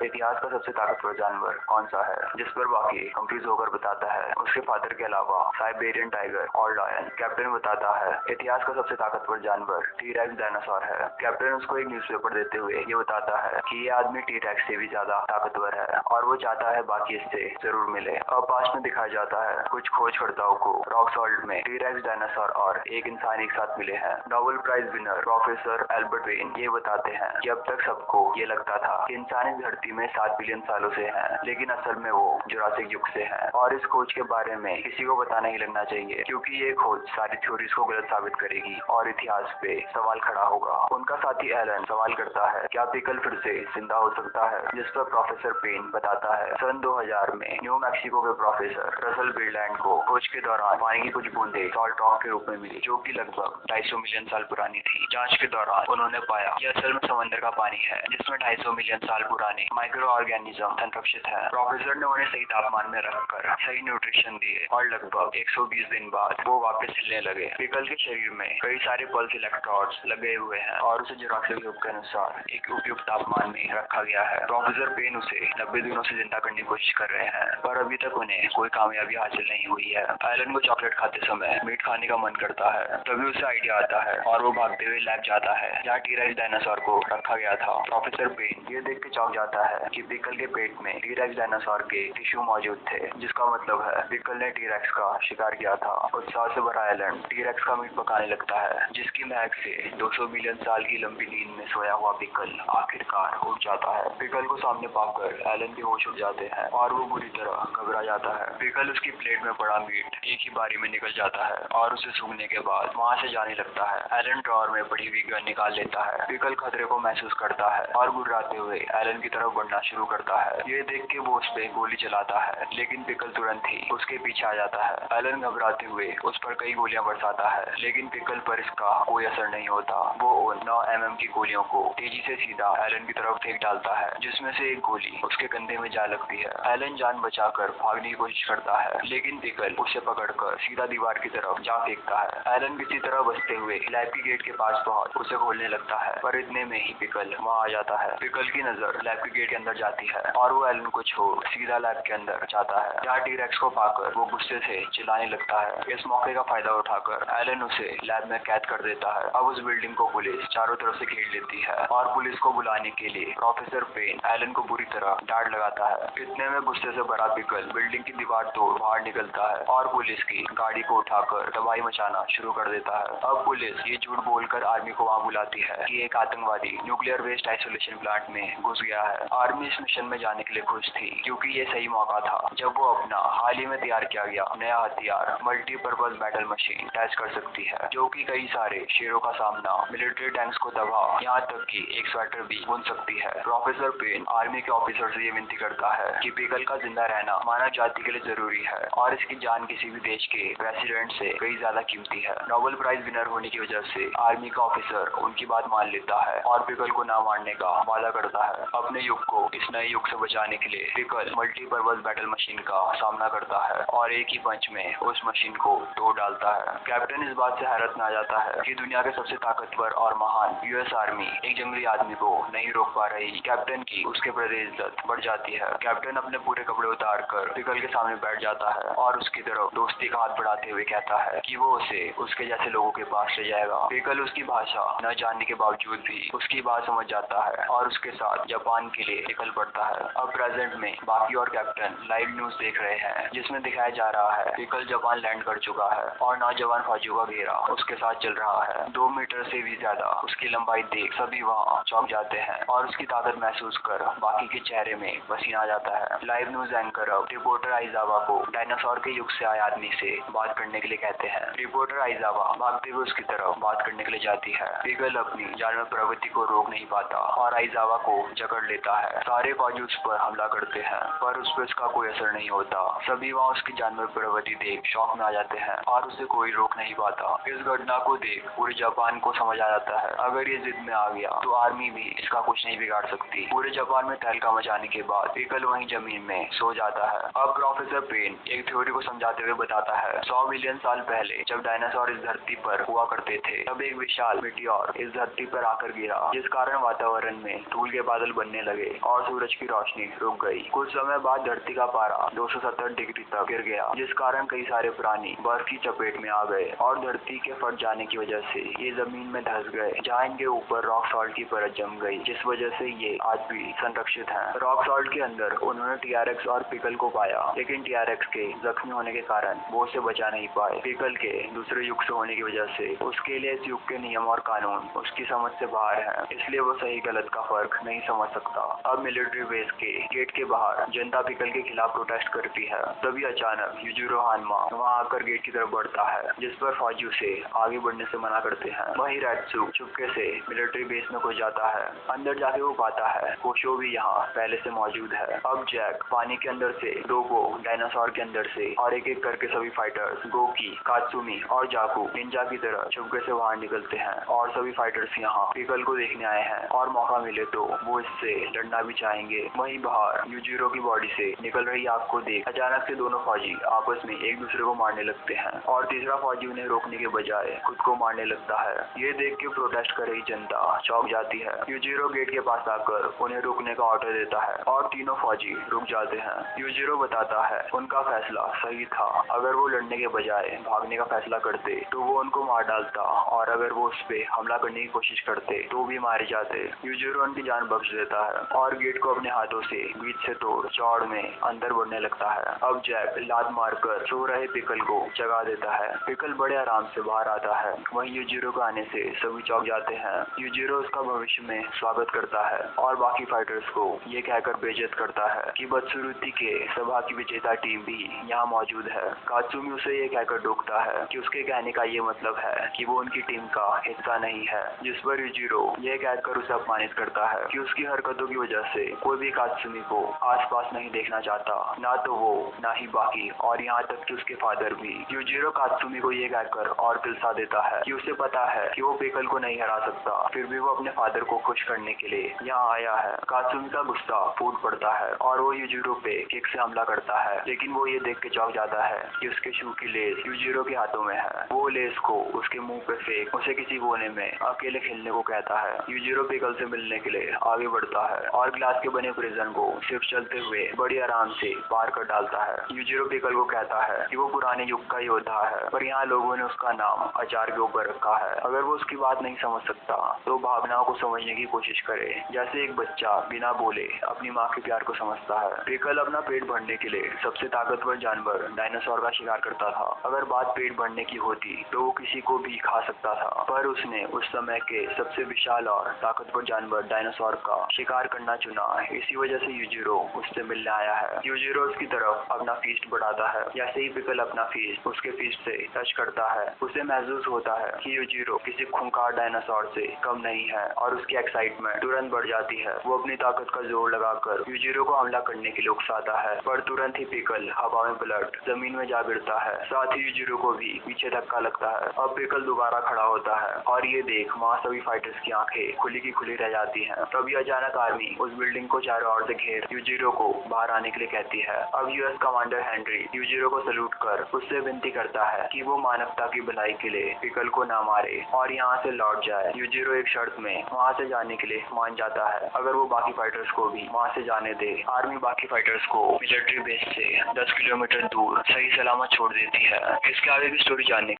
इतिहास का सबसे ताकतवर जानवर कौन सा है? जिस पर बाकी कंफ्यूज होकर बताता है उसके फादर के अलावा साइबेरियन टाइगर और लायन। कैप्टन बताता है इतिहास का सबसे ताकतवर जानवर टी-रेक्स डायनासोर है। कैप्टन उसको एक न्यूज़पेपर देते हुए ये बताता है कि ये आदमी टी-रेक्स से भी ज्यादा ताकतवर है और वो चाहता है बाकी इससे जरूर मिले। अब पास्ट में दिखाया जाता है कुछ खोजकर्ताओं को रॉक सॉल्ट में टी-रेक्स डायनासोर और एक इंसान एक साथ मिले हैं। Nobel prize winner professor Albert Wayne ये बताते हैं कि अब तक सबको ये लगता था कि इंसान इस धरती में 7 बिलियन सालों से है, लेकिन असल में वो जुरासिक युग से है। और इस खोज के बारे में किसी को पता नहीं लगना चाहिए, क्योंकि ये खोज सारी थ्योरीज को गलत साबित करेगी और इतिहास पे सवाल खड़ा होगा। उनका साथी एलन सवाल करता है क्या पिकल फिर से जिंदा हो सकता है, जिस पर प्रोफेसर पेन बताता है सन 2000 में न्यू मैक्सिको के प्रोफेसर रसल बिरलैंड को खोज के दौरान पानी की कुछ बूंदे सॉल्ट रॉक के रूप में मिली, जो कि लगभग 250 मिलियन साल पुरानी थी। जांच के दौरान उन्होंने पाया कि असल में समंदर का पानी है, जिसमें 250 मिलियन साल पुराने माइक्रो ऑर्गेनिज्म संरक्षित है। प्रोफेसर ने उन्हें सही तापमान में रखकर सही न्यूट्रिशन दिए और लगभग 120 दिन बाद वो वापस हिलने लगे। पिकल के शरीर में कई सारे पल्स इलेक्ट्रोड्स लगे हुए हैं और उसे जुरासिक युग के अनुसार एक उपयुक्त तापमान में रखा गया है। प्रोफेसर पेन उसे 90 दिनों से जिंदा करने की कोशिश कर रहे हैं, पर अभी तक उन्हें कोई कामयाबी हासिल नहीं हुई है। एलन को चॉकलेट खाते समय मीट खाने का मन करता है, तभी उसे आइडिया आता है और वो भागते हुए लैब जाता है जहाँ टी-रेक्स डायनासोर को रखा गया था। प्रोफेसर पेन ये देख के चौंक जाता है कि पिकल के पेट में टी-रेक्स डायनासोर के टिश्यू मौजूद थे, जिसका मतलब है पिकल ने टी-रेक्स का शिकार किया था। उत्साह से भरा एलन टी-रेक्स का मीट पकाने लगता है, जिसकी महक से 200 मिलियन साल की लंबी नींद में सोया हुआ पिकल आखिरकार उठ जाता है। पिकल को सामने पाकर एलन के होश उड़ जाते हैं और वो बुरी तरह घबरा जाता है। पिकल उसकी प्लेट में पड़ा मीट एक ही बारी में निकल जाता है और उसे सूंघने के बाद वहाँ से जाने लगता है। एलन ड्रॉअर में पड़ी हुई गन निकाल लेता है। पिकल खतरे को महसूस करता है और गुर्राते हुए एलन की तरफ बढ़ना शुरू करता है। ये देख के वो उस पे गोली चलाता है, लेकिन पिकल तुरंत ही उसके पीछे आ जाता है। एलन घबराते हुए उस पर कई गोलियां बरसाता है, लेकिन पिकल पर इसका कोई असर नहीं होता। वो उन 9 mm की गोलियों को तेजी से सीधा एलन की तरफ फेंक डालता है, जिसमें से एक गोली उसके कंधे में जा लगती है। एलन जान बचाकर भागने की कोशिश करता है, लेकिन पिकल उसे पकड़कर सीधा दीवार की तरफ जा फेंकता है। एलन किसी तरह बचते हुए लैब की गेट के पास पहुंच उसे खोलने लगता है, पर इतने में ही पिकल वहां आ जाता है। पिकल की नजर लैब की गेट के अंदर जाती है और वो एलन को छोड़ सीधा लैब के अंदर जाता है, जहाँ टी-रेक्स को पाकर वो गुस्से से चिल्लाने लगता है। इस मौके का फायदा उठाकर एलन उसे लैब में कैद कर देता है। अब उस बिल्डिंग को पुलिस चारों तरफ से घेर लेती है और पुलिस को बुलाने के लिए प्रोफेसर पेन एलन को बुरी तरह डांट लगाता है। इतने में गुस्से से भरा पिकल बिल्डिंग की दीवार तोड़ बाहर निकलता है और पुलिस की गाड़ी को उठाकर तबाही मचाना शुरू कर देता है। अब पुलिस ये झूठ बोलकर आर्मी को वहाँ बुलाती है कि एक आतंकवादी न्यूक्लियर वेस्ट आइसोलेशन प्लांट में घुस गया है। आर्मी इस मिशन में जाने के लिए खुश थी, क्योंकि ये सही मौका था जब वो अपना हाल ही में तैयार किया गया नया हथियार मल्टीपर्पज बैटल मशीन टेस्ट कर सकती है, जो कि कई सारे शेरों का सामना, मिलिट्री टैंक्स को तबाह, यहाँ तक कि एक स्वेटर भी बुन सकती है। प्रोफेसर पेन आर्मी के ऑफिसर से ये विनती करता है कि पिकल का जिंदा रहना मानव जाति के लिए जरूरी है और इसकी जान किसी भी देश के प्रेसिडेंट से कई ज्यादा कीमती है। नोबेल प्राइज विनर होने की वजह से आर्मी का ऑफिसर उनकी बात मान लेता है और पिकल को ना मारने का वादा करता है। अपने युग को इस नए युग से बचाने के लिए पिकल मल्टीपर्पज बैटल मशीन का सामना करता है और एक ही पंच में उस मशीन को तोड़ डालता है। कैप्टन इस बात से हैरत में आ जाता है कि दुनिया के सबसे ताकतवर और महान यूएस आर्मी एक जंगली आदमी को नहीं रोक पा रही। कैप्टन की उसके प्रति इज्जत बढ़ जाती है। कैप्टन अपने पूरे कपड़े उतार कर पिकल के सामने बैठ जाता है और उसकी तरफ दोस्ती का हाथ बढ़ाते हुए कहता है कि वो उसे उसके जैसे लोगों के पास ले जाएगा। पिकल उसकी भाषा न जानने के बावजूद भी उसकी बात समझ जाता है और उसके साथ जापान के लिए निकल पड़ता है। अब प्रेजेंट में बाकी और कैप्टन लाइव न्यूज देख रहे हैं, जिसमें दिखाया जा रहा है पिकल जापान लैंड कर चुका है और नौजवान फौजियों का घेरा उसके साथ चल रहा है। 2 मीटर से भी ज्यादा उसकी लंबाई देख सभी वहाँ चौंक जाते हैं और उसकी ताकत महसूस कर बाकी के चेहरे में पसीना आ जाता है। लाइव न्यूज एंकर अब रिपोर्टर आइजावा को डायनासोर के युग से आए आदमी से बात करने के लिए कहते हैं। रिपोर्टर आइजावा भागते हुए उसकी तरफ बात करने के लिए जाती है। पिकल अपनी जानवर प्रवृत्ति को रोक नहीं पाता और आइजावा को जकड़ लेता है। सारे फौजी उस पर हमला करते हैं, पर उस पर इसका कोई असर नहीं होता। सभी वहाँ उसकी जानवर प्रवृत्ति देख शौक में आ जाते हैं और उसे कोई रोक नहीं पाता। इस घटना को देख पूरे जापान को समझ आ जाता है अगर ये जिद में आ गया तो आर्मी भी इसका कुछ नहीं बिगाड़ सकती। पूरे जापान में तहलका मचाने के बाद पिकल वहीं जमीन में सो जाता है। अब प्रोफेसर पेन एक थ्योरी को समझाते हुए बताता है 100 मिलियन साल पहले जब डायनासोर इस धरती पर हुआ करते थे, तब एक विशाल मीटियोर इस धरती पर आकर गिरा, जिस कारण वातावरण में धूल के बादल बनने लगे। गए और सूरज की रोशनी रुक गई। कुछ समय बाद धरती का पारा 270 डिग्री तक गिर गया, जिस कारण कई सारे प्राणी बर्फ की चपेट में आ गए और धरती के फट जाने की वजह से ये जमीन में धंस गए, जहाँ इनके ऊपर रॉक सॉल्ट की परत जम गई, जिस वजह से ये आज भी संरक्षित हैं। रॉक सॉल्ट के अंदर उन्होंने टीआरएक्स और पिकल को पाया, लेकिन टीआरएक्स के जख्मी होने के कारण वो उसे बचा नहीं पाए। पिकल के दूसरे युग से होने की वजह से उसके लिए इस युग के नियम और कानून उसकी समझ से बाहर है, इसलिए वो सही गलत का फर्क नहीं समझ सकता। अब मिलिट्री बेस के गेट के बाहर जनता पिकल के खिलाफ प्रोटेस्ट करती है। तभी अचानक युजिरो हानमा वहाँ आकर गेट की तरफ बढ़ता है, जिस पर फौजी उसे आगे बढ़ने से मना करते हैं। वहीं रेट्सू चुपके से मिलिट्री बेस में घुस जाता है। अंदर जाके वो पाता है कोशो भी यहाँ पहले से मौजूद है। अब जैक पानी के अंदर से, डोगो डायनासोर के अंदर से और एक एक करके सभी फाइटर्स गोकी, कात्सुमी और जाकू निंजा की तरह चुपके से बाहर निकलते हैं और सभी फाइटर्स यहाँ पिकल को देखने आए हैं और मौका मिले तो वो इससे लड़ना भी चाहेंगे। वहीं बाहर युजिरो की बॉडी से निकल रही आग को देख अचानक से दोनों फौजी आपस में एक दूसरे को मारने लगते हैं और तीसरा फौजी उन्हें रोकने के बजाय खुद को मारने लगता है। ये देख के प्रोटेस्ट कर रही जनता चौंक जाती है। युजिरो गेट के पास आकर उन्हें रुकने का ऑर्डर देता है और तीनों फौजी रुक जाते हैं। युजिरो बताता है उनका फैसला सही था, अगर वो लड़ने के बजाय भागने का फैसला करते तो वो उनको मार डालता और अगर वो उस पे हमला करने की कोशिश करते तो भी मारे जाते। युजिरो उनकी जान बख्श देता है और गेट को अपने हाथों से बीच से तोड़ चौड़ में अंदर बढ़ने लगता है। अब जैक लात मारकर सो रहे पिकल को जगा देता है। पिकल बड़े आराम से बाहर आता है। वहीं युजिरो के आने से सभी चौंक जाते हैं। युजिरो उसका भविष्य में स्वागत करता है और बाकी फाइटर्स को ये कहकर बेइज्जत करता है कि बदसूरती के सभा की विजेता टीम भी यहाँ मौजूद है। कात्सुमी उसे ये कहकर टोकता है कि उसके कहने का ये मतलब है कि वो उनकी टीम का हिस्सा नहीं है, जिस पर युजिरो ये कहकर उसे अपमानित करता है कि उसकी हरकतों की वजह से कोई भी कात्सुमी को आसपास नहीं देखना चाहता, ना तो वो ना ही बाकी और यहाँ तक कि उसके फादर भी। युजिरो कात्सुमी को ये कहकर और दिलसा देता है कि उसे पता है कि वो पिकल को नहीं हरा सकता, फिर भी वो अपने फादर को खुश करने के लिए यहाँ आया है। कात्सुमी का गुस्सा फूट पड़ता है और वो युजिरो पे किक से हमला करता है, लेकिन वो ये देख के चौंक जाता है कि उसके शू की लेस युजिरो के हाथों में है। वो लेस को उसके मुंह पे फेंक उसे किसी कोने में अकेले खेलने को कहता है। युजिरो पिकल से मिलने के लिए आगे बढ़ता है और ग्लास के बने प्रिजन को सिर्फ चलते हुए बड़ी आराम से पार कर डालता है। युजिरो पिकल को कहता है कि वो पुराने युग का योद्धा है, पर यहाँ लोगों ने उसका नाम अचार के ऊपर रखा है। अगर वो उसकी बात नहीं समझ सकता तो भावनाओं को समझने की कोशिश करे, जैसे एक बच्चा बिना बोले अपनी माँ के प्यार को समझता है। पिकल अपना पेट भरने के लिए सबसे ताकतवर जानवर डायनासोर का शिकार करता था। अगर बात पेट भरने की होती तो वो किसी को भी खा सकता था, पर उसने उस समय के सबसे विशाल और ताकतवर जानवर डायनासोर का शिकार करना चुना। इसी वजह से युजिरो उससे मिलने आया है। युजिरो उसकी तरफ अपना फीस्ट बढ़ाता है। जैसे ही पिकल अपना फीस्ट उसके फीस्ट से टच करता है, उसे महसूस होता है कि युजिरो किसी खूंखार डायनासोर से कम नहीं है और उसकी एक्साइटमेंट तुरंत बढ़ जाती है। वो अपनी ताकत का जोर लगाकर युजिरो को हमला करने के लिए उकसाता है, पर तुरंत ही पिकल हवा में पलट जमीन में जा गिरता है। साथ ही युजिरो को भी पीछे धक्का लगता है। अब पिकल दोबारा खड़ा होता है और ये देख वहाँ सभी फाइटर्स की आंखें खुली की खुली रह जाती हैं। तभी अचानक आर्मी उस बिल्डिंग को चारों ओर से घेर युजिरो को बाहर आने के लिए कहती है। अब यूएस कमांडर हेनरी युजिरो को सल्यूट कर उससे विनती करता है कि वो मानवता की भलाई के लिए पिकल को ना मारे और यहाँ से लौट जाए। युजिरो एक शर्त में वहाँ से जाने के लिए मान जाता है, अगर वो बाकी फाइटर्स को भी वहाँ से जाने दे। आर्मी बाकी फाइटर्स को मिलिट्री बेस से 10 किलोमीटर दूर सही सलामत छोड़ देती है। इसके आगे की स्टोरी जानने